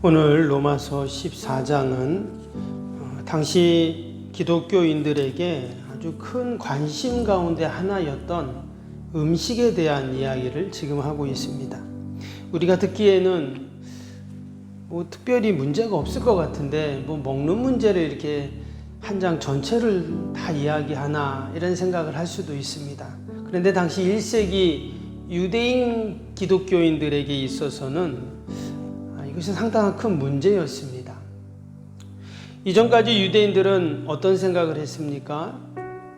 오늘 로마서 14장은 당시 기독교인들에게 아주 큰 관심 가운데 하나였던 음식에 대한 이야기를 지금 하고 있습니다. 우리가 듣기에는 특별히 문제가 없을 것 같은데 먹는 문제를 이렇게 한 장 전체를 다 이야기하나 이런 생각을 할 수도 있습니다. 그런데 당시 1세기 유대인 기독교인들에게 있어서는 이것이 상당한 큰 문제였습니다. 이전까지 유대인들은 어떤 생각을 했습니까?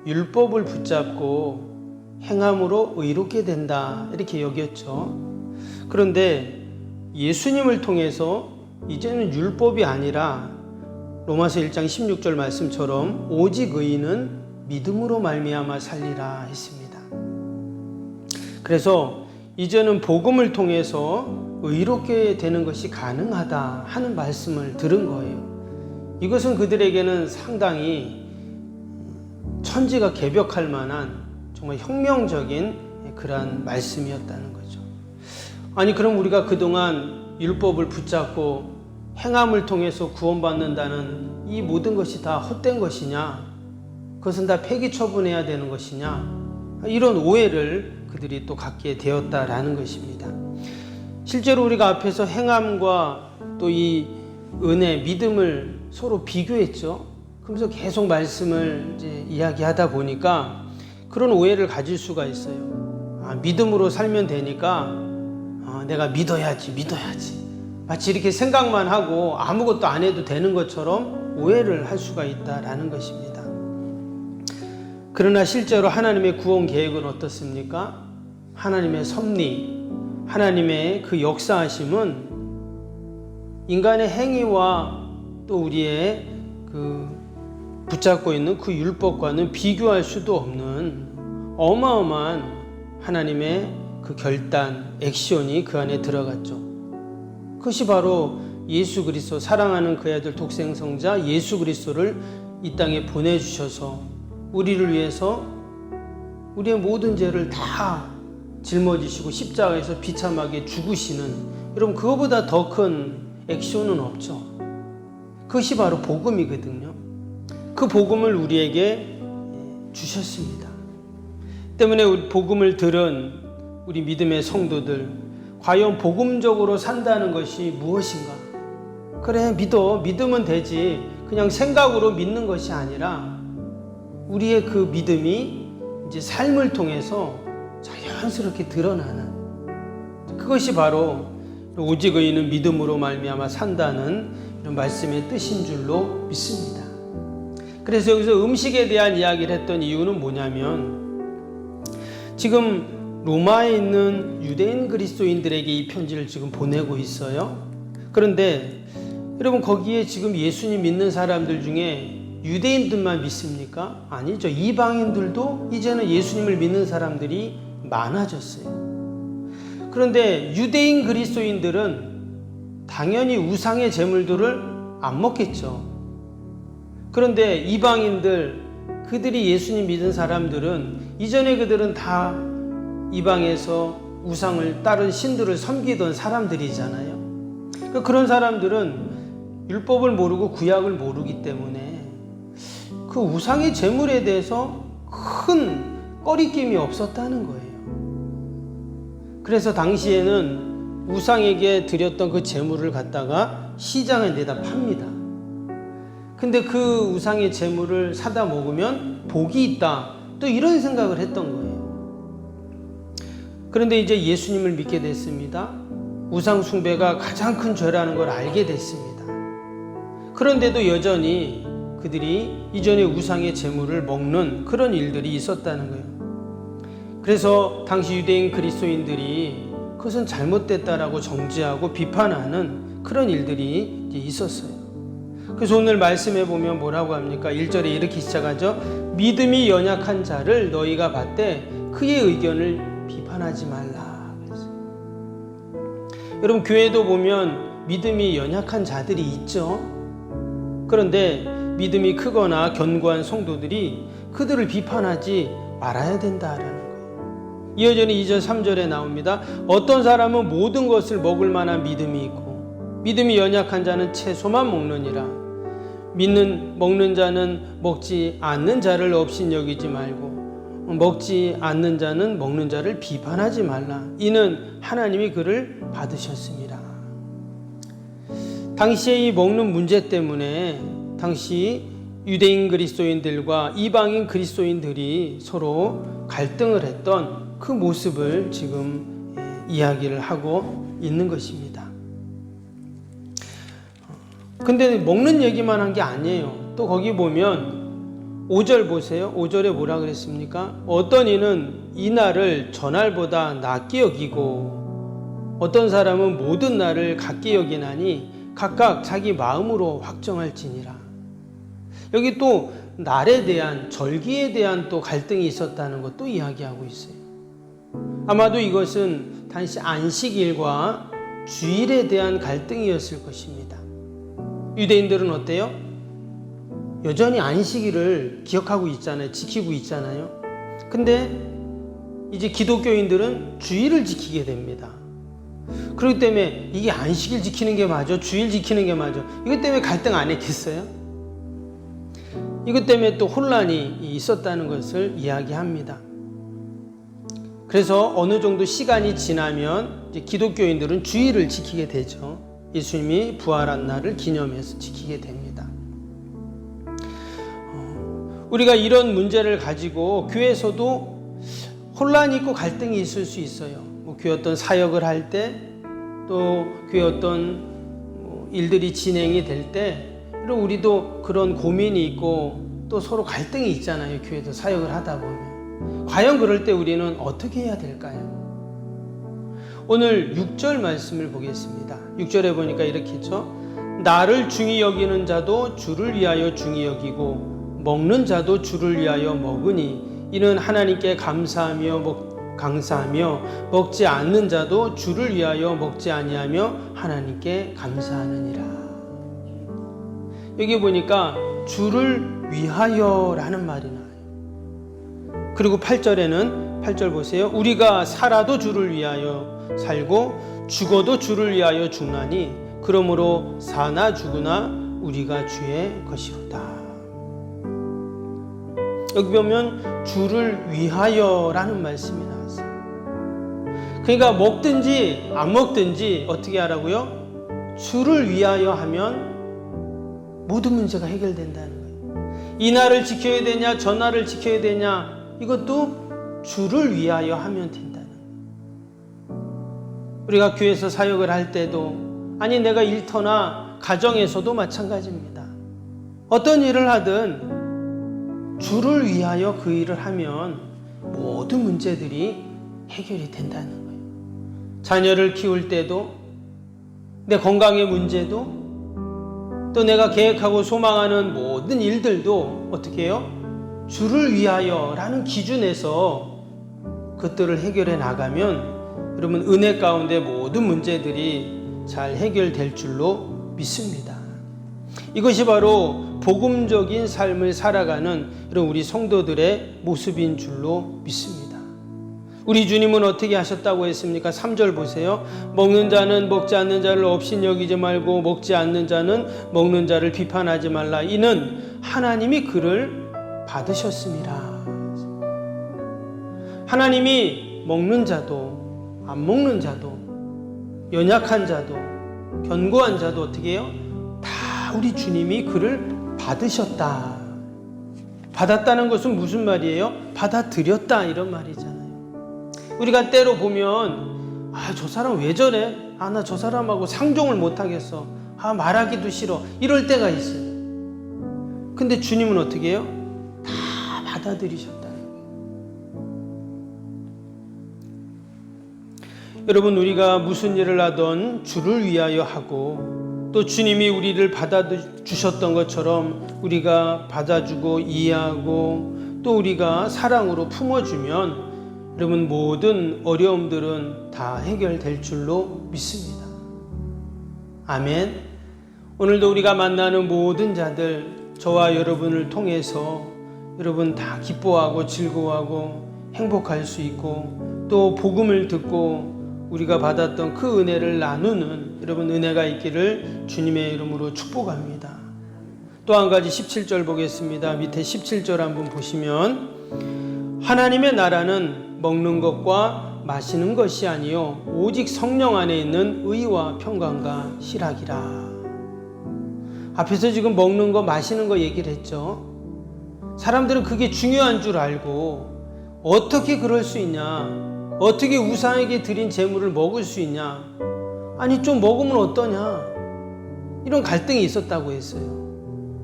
율법을 붙잡고 행함으로 의롭게 된다 이렇게 여겼죠. 그런데 예수님을 통해서 이제는 율법이 아니라 로마서 1장 16절 말씀처럼 오직 의인은 믿음으로 말미암아 살리라 했습니다. 그래서 이제는 복음을 통해서 의롭게 되는 것이 가능하다 하는 말씀을 들은 거예요. 이것은 그들에게는 상당히 천지가 개벽할 만한 정말 혁명적인 그러한 말씀이었다는 거죠. 아니 그럼 우리가 그동안 율법을 붙잡고 행함을 통해서 구원받는다는 이 모든 것이 다 헛된 것이냐? 그것은 다 폐기 처분해야 되는 것이냐? 이런 오해를 그들이 또 갖게 되었다라는 것입니다. 실제로 우리가 앞에서 행함과 또 이 은혜, 믿음을 서로 비교했죠. 그러면서 계속 말씀을 이제 이야기하다 보니까 그런 오해를 가질 수가 있어요. 믿음으로 살면 되니까 내가 믿어야지. 마치 이렇게 생각만 하고 아무것도 안 해도 되는 것처럼 오해를 할 수가 있다라는 것입니다. 그러나 실제로 하나님의 구원 계획은 어떻습니까? 하나님의 섭리, 하나님의 그 역사하심은 인간의 행위와 또 우리의 그 붙잡고 있는 그 율법과는 비교할 수도 없는 어마어마한 하나님의 그 결단, 액션이 그 안에 들어갔죠. 그것이 바로 예수 그리스도, 사랑하는 그 아들 독생성자 예수 그리스도를 이 땅에 보내주셔서 우리를 위해서 우리의 모든 죄를 다 짊어지시고 십자가에서 비참하게 죽으시는, 여러분 그거보다 더 큰 액션은 없죠. 그것이 바로 복음이거든요. 그 복음을 우리에게 주셨습니다. 때문에 우리 복음을 들은 우리 믿음의 성도들, 과연 복음적으로 산다는 것이 무엇인가? 그래, 믿으면 되지. 그냥 생각으로 믿는 것이 아니라 우리의 그 믿음이 이제 삶을 통해서 자연스럽게 드러나는, 그것이 바로 오직 의인은 믿음으로 말미암아 산다는 이런 말씀의 뜻인 줄로 믿습니다. 그래서 여기서 음식에 대한 이야기를 했던 이유는 뭐냐면, 지금 로마에 있는 유대인 그리스도인들에게 이 편지를 지금 보내고 있어요. 그런데 여러분 거기에 지금 예수님 믿는 사람들 중에 유대인들만 믿습니까? 아니죠. 이방인들도 이제는 예수님을 믿는 사람들이 많아졌어요. 그런데 유대인 그리스도인들은 당연히 우상의 제물들을 안 먹겠죠. 그런데 이방인들, 그들이 예수님 믿은 사람들은 이전에 그들은 다 이방에서 우상을 따른 신들을 섬기던 사람들이잖아요. 그런 사람들은 율법을 모르고 구약을 모르기 때문에 그 우상의 제물에 대해서 큰 꺼리낌이 없었다는 거예요. 그래서 당시에는 우상에게 드렸던 그 제물을 갖다가 시장에 내다 팝니다. 근데 그 우상의 제물을 사다 먹으면 복이 있다, 또 이런 생각을 했던 거예요. 그런데 이제 예수님을 믿게 됐습니다. 우상 숭배가 가장 큰 죄라는 걸 알게 됐습니다. 그런데도 여전히 그들이 이전에 우상의 제물을 먹는 그런 일들이 있었다는 거예요. 그래서 당시 유대인 그리스도인들이 그것은 잘못됐다라고 정죄하고 비판하는 그런 일들이 있었어요. 그래서 오늘 말씀해 보면 뭐라고 합니까? 1절에 이렇게 시작하죠. 믿음이 연약한 자를 너희가 봤되 그의 의견을 비판하지 말라. 여러분 교회도 보면 믿음이 연약한 자들이 있죠. 그런데 믿음이 크거나 견고한 성도들이 그들을 비판하지 말아야 된다라는 거예요. 이어지는 2절 3절에 나옵니다. 어떤 사람은 모든 것을 먹을 만한 믿음이 있고 믿음이 연약한 자는 채소만 먹느니라. 먹는 자는 먹지 않는 자를 업신여기지 말고 먹지 않는 자는 먹는 자를 비판하지 말라. 이는 하나님이 그를 받으셨습니다. 당시에 이 먹는 문제 때문에 당시 유대인 그리스도인들과 이방인 그리스도인들이 서로 갈등을 했던 그 모습을 지금 이야기를 하고 있는 것입니다. 근데 먹는 얘기만 한 게 아니에요. 또 거기 보면 5절 보세요. 5절에 뭐라 그랬습니까? 어떤 이는 이 날을 전날보다 낮게 여기고 어떤 사람은 모든 날을 같게 여기나니 각각 자기 마음으로 확정할지니라. 여기 또 날에 대한, 절기에 대한 또 갈등이 있었다는 것도 이야기하고 있어요. 아마도 이것은 당시 안식일과 주일에 대한 갈등이었을 것입니다. 유대인들은 어때요? 여전히 안식일을 기억하고 있잖아요. 지키고 있잖아요. 근데 이제 기독교인들은 주일을 지키게 됩니다. 그렇기 때문에 이게 안식일 지키는 게 맞아? 주일 지키는 게 맞아? 이것 때문에 갈등 안 했겠어요? 이것 때문에 또 혼란이 있었다는 것을 이야기합니다. 그래서 어느 정도 시간이 지나면 이제 기독교인들은 주일을 지키게 되죠. 예수님이 부활한 날을 기념해서 지키게 됩니다. 우리가 이런 문제를 가지고 교회에서도 혼란이 있고 갈등이 있을 수 있어요. 교회 어떤 사역을 할 때, 또 교회 어떤 일들이 진행이 될 때, 우리도 그런 고민이 있고 또 서로 갈등이 있잖아요. 교회도 사역을 하다 보면. 과연 그럴 때 우리는 어떻게 해야 될까요? 오늘 6절 말씀을 보겠습니다. 6절에 보니까 이렇게 했죠. 나를 중히 여기는 자도 주를 위하여 중히 여기고 먹는 자도 주를 위하여 먹으니 이는 하나님께 감사하며 먹지 않는 자도 주를 위하여 먹지 아니하며 하나님께 감사하느니라. 여기 보니까 주를 위하여라는 말이 나와요. 그리고 8절 보세요. 우리가 살아도 주를 위하여 살고 죽어도 주를 위하여 죽나니 그러므로 사나 죽으나 우리가 주의 것이로다. 여기 보면 주를 위하여라는 말씀이 나왔어요. 그러니까 먹든지 안 먹든지 어떻게 하라고요? 주를 위하여 하면 모든 문제가 해결된다는 거예요. 이 날을 지켜야 되냐 저 날을 지켜야 되냐 이것도 주를 위하여 하면 된다는 거예요. 우리가 교회에서 사역을 할 때도 아니 내가 일터나 가정에서도 마찬가지입니다. 어떤 일을 하든 주를 위하여 그 일을 하면 모든 문제들이 해결이 된다는 거예요. 자녀를 키울 때도 내 건강의 문제도 또 내가 계획하고 소망하는 모든 일들도 어떻게 해요? 주를 위하여 라는 기준에서 그것들을 해결해 나가면 여러분 은혜 가운데 모든 문제들이 잘 해결될 줄로 믿습니다. 이것이 바로 복음적인 삶을 살아가는 이런 우리 성도들의 모습인 줄로 믿습니다. 우리 주님은 어떻게 하셨다고 했습니까? 3절 보세요. 먹는 자는 먹지 않는 자를 업신여기지 말고 먹지 않는 자는 먹는 자를 비판하지 말라. 이는 하나님이 그를 받으셨습니다. 하나님이 먹는 자도 안 먹는 자도 연약한 자도 견고한 자도 어떻게 해요? 다 우리 주님이 그를 받으셨다. 받았다는 것은 무슨 말이에요? 받아들였다 이런 말이잖아요. 우리가 때로 보면 저 사람 왜 저래? 나 저 사람하고 상종을 못하겠어. 말하기도 싫어. 이럴 때가 있어요. 근데 주님은 어떻게 해요? 다 받아들이셨다는 거예요. 여러분 우리가 무슨 일을 하던 주를 위하여 하고 또 주님이 우리를 받아주셨던 것처럼 우리가 받아주고 이해하고 또 우리가 사랑으로 품어주면 여러분 모든 어려움들은 다 해결될 줄로 믿습니다. 아멘. 오늘도 우리가 만나는 모든 자들 저와 여러분을 통해서 여러분 다 기뻐하고 즐거워하고 행복할 수 있고 또 복음을 듣고 우리가 받았던 그 은혜를 나누는 여러분 은혜가 있기를 주님의 이름으로 축복합니다. 또 한 가지 17절 보겠습니다. 밑에 17절 한번 보시면 하나님의 나라는 먹는 것과 마시는 것이 아니요 오직 성령 안에 있는 의와 평강과 희락이라. 앞에서 지금 먹는 거 마시는 거 얘기를 했죠. 사람들은 그게 중요한 줄 알고 어떻게 그럴 수 있냐, 어떻게 우상에게 드린 재물을 먹을 수 있냐, 아니 좀 먹으면 어떠냐, 이런 갈등이 있었다고 했어요.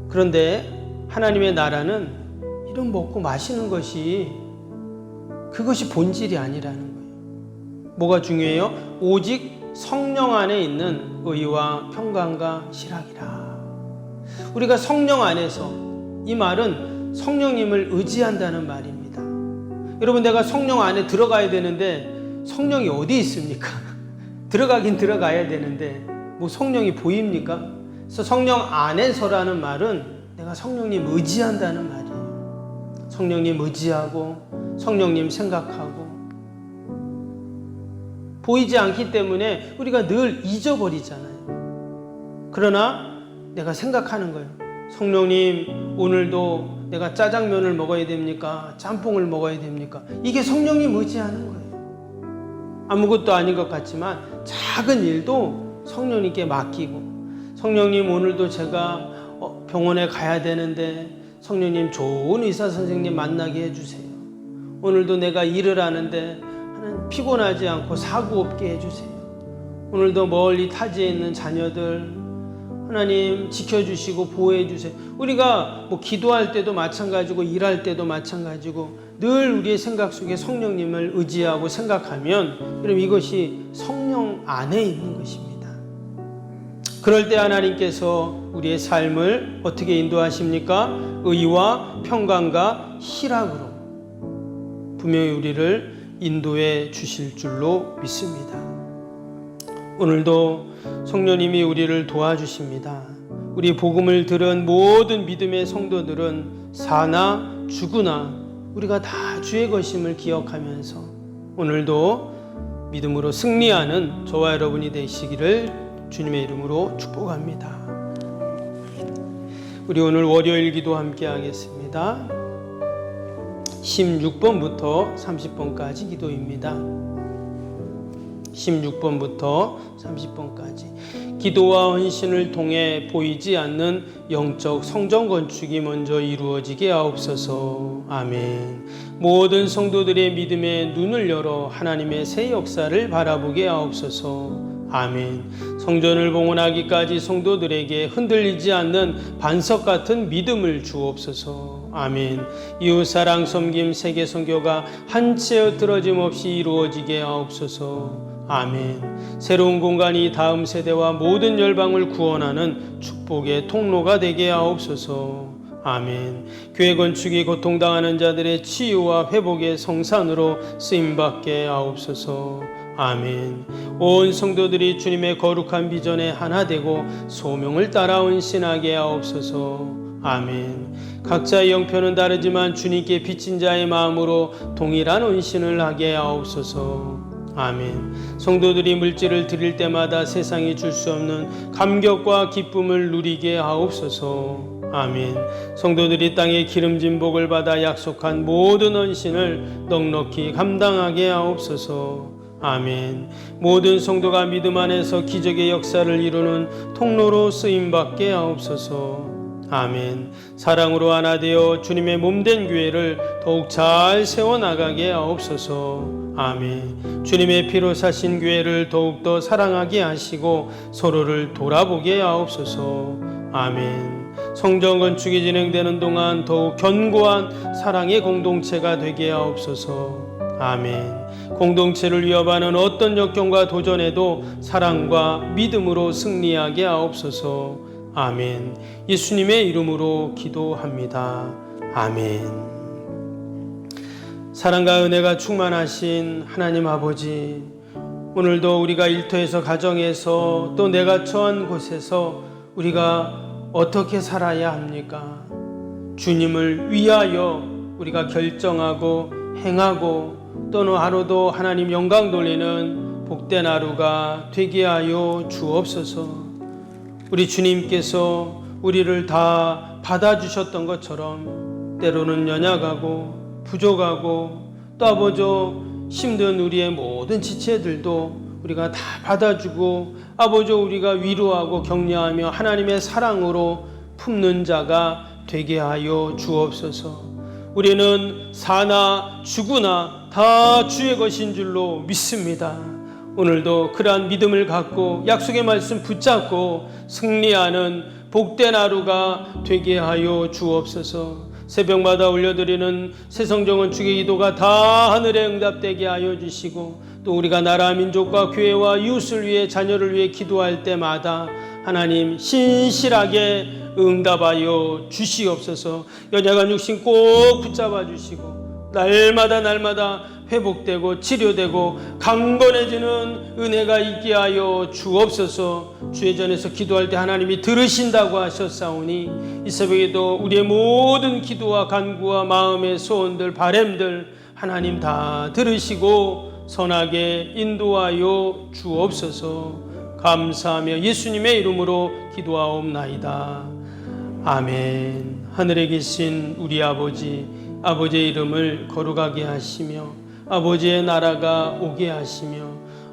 그런데 하나님의 나라는 이런 먹고 마시는 것이 그것이 본질이 아니라는 거예요. 뭐가 중요해요? 오직 성령 안에 있는 의와 평강과 희락이라. 우리가 성령 안에서, 이 말은 성령님을 의지한다는 말입니다. 여러분, 내가 성령 안에 들어가야 되는데 성령이 어디 있습니까? 들어가긴 들어가야 되는데 뭐 성령이 보입니까? 그래서 성령 안에서라는 말은 내가 성령님 의지한다는 말이에요. 성령님 의지하고 성령님 생각하고. 보이지 않기 때문에 우리가 늘 잊어버리잖아요. 그러나 내가 생각하는 거예요. 성령님, 오늘도 내가 짜장면을 먹어야 됩니까? 짬뽕을 먹어야 됩니까? 이게 성령님 의지하는 거예요. 아무것도 아닌 것 같지만 작은 일도 성령님께 맡기고, 성령님, 오늘도 제가 병원에 가야 되는데 성령님 좋은 의사 선생님 만나게 해주세요. 오늘도 내가 일을 하는데 피곤하지 않고 사고 없게 해주세요. 오늘도 멀리 타지에 있는 자녀들 하나님 지켜주시고 보호해 주세요. 우리가 뭐 기도할 때도 마찬가지고 일할 때도 마찬가지고 늘 우리의 생각 속에 성령님을 의지하고 생각하면 여러분 이것이 성령 안에 있는 것입니다. 그럴 때 하나님께서 우리의 삶을 어떻게 인도하십니까? 의와 평강과 희락으로 분명히 우리를 인도해 주실 줄로 믿습니다. 오늘도 성령님이 우리를 도와주십니다. 우리 복음을 들은 모든 믿음의 성도들은 사나 죽으나 우리가 다 주의 것임을 기억하면서 오늘도 믿음으로 승리하는 저와 여러분이 되시기를 주님의 이름으로 축복합니다. 우리 오늘 월요일 기도 함께 하겠습니다. 16번부터 30번까지 기도입니다. 16번부터 30번까지 기도와 헌신을 통해 보이지 않는 영적 성전 건축이 먼저 이루어지게 하옵소서. 아멘. 모든 성도들의 믿음의 눈을 열어 하나님의 새 역사를 바라보게 하옵소서. 아멘. 성전을 봉헌하기까지 성도들에게 흔들리지 않는 반석 같은 믿음을 주옵소서. 아멘. 이웃사랑 섬김 세계 선교가 한 채 흩어짐 없이 이루어지게 하옵소서. 아멘. 새로운 공간이 다음 세대와 모든 열방을 구원하는 축복의 통로가 되게 하옵소서. 아멘. 교회 건축이 고통당하는 자들의 치유와 회복의 성산으로 쓰임받게 하옵소서. 아멘. 온 성도들이 주님의 거룩한 비전에 하나 되고 소명을 따라 헌신하게 하옵소서. 아멘. 각자의 형편은 다르지만 주님께 빚진 자의 마음으로 동일한 헌신을 하게 하옵소서. 아멘. 성도들이 물질을 드릴 때마다 세상이 줄 수 없는 감격과 기쁨을 누리게 하옵소서. 아멘. 성도들이 땅의 기름진 복을 받아 약속한 모든 헌신을 넉넉히 감당하게 하옵소서. 아멘. 모든 성도가 믿음 안에서 기적의 역사를 이루는 통로로 쓰임받게 하옵소서. 아멘. 사랑으로 하나 되어 주님의 몸된 교회를 더욱 잘 세워나가게 하옵소서. 아멘. 주님의 피로 사신 교회를 더욱더 사랑하게 하시고 서로를 돌아보게 하옵소서. 아멘. 성전 건축이 진행되는 동안 더욱 견고한 사랑의 공동체가 되게 하옵소서. 아멘. 공동체를 위협하는 어떤 역경과 도전에도 사랑과 믿음으로 승리하게 하옵소서. 아멘. 예수님의 이름으로 기도합니다. 아멘. 사랑과 은혜가 충만하신 하나님 아버지, 오늘도 우리가 일터에서 가정에서 또 내가 처한 곳에서 우리가 어떻게 살아야 합니까? 주님을 위하여 우리가 결정하고 행하고 또는 하루도 하나님 영광 돌리는 복된 하루가 되게 하여 주옵소서. 우리 주님께서 우리를 다 받아주셨던 것처럼 때로는 연약하고 부족하고 또 아버지 힘든 우리의 모든 지체들도 우리가 다 받아주고 아버지 우리가 위로하고 격려하며 하나님의 사랑으로 품는 자가 되게 하여 주옵소서. 우리는 사나 죽으나 다 주의 것인 줄로 믿습니다. 오늘도 그러한 믿음을 갖고 약속의 말씀 붙잡고 승리하는 복된 하루가 되게 하여 주옵소서. 새벽마다 올려드리는 새성정원 주의 기도가 다 하늘에 응답되게 하여 주시고 또 우리가 나라 민족과 교회와 이웃을 위해 자녀를 위해 기도할 때마다 하나님 신실하게 응답하여 주시옵소서. 연약한 육신 꼭 붙잡아 주시고 날마다 회복되고 치료되고 강건해지는 은혜가 있게 하여 주옵소서. 주의 전에서 기도할 때 하나님이 들으신다고 하셨사오니 이 새벽에도 우리의 모든 기도와 간구와 마음의 소원들 바램들 하나님 다 들으시고 선하게 인도하여 주옵소서. 감사하며 예수님의 이름으로 기도하옵나이다. 아멘. 하늘에 계신 우리 아버지의 이름을 거룩하게 하시며 아버지의 나라가 오게 하시며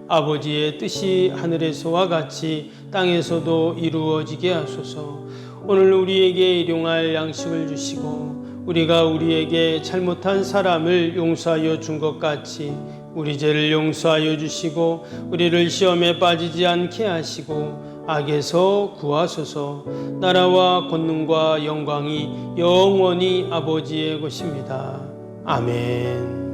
아버지의 뜻이 하늘에서와 같이 땅에서도 이루어지게 하소서. 오늘 우리에게 일용할 양식을 주시고 우리가 우리에게 잘못한 사람을 용서하여 준 것 같이 우리 죄를 용서하여 주시고 우리를 시험에 빠지지 않게 하시고 악에서 구하소서. 나라와 권능과 영광이 영원히 아버지의 것입니다. 아멘.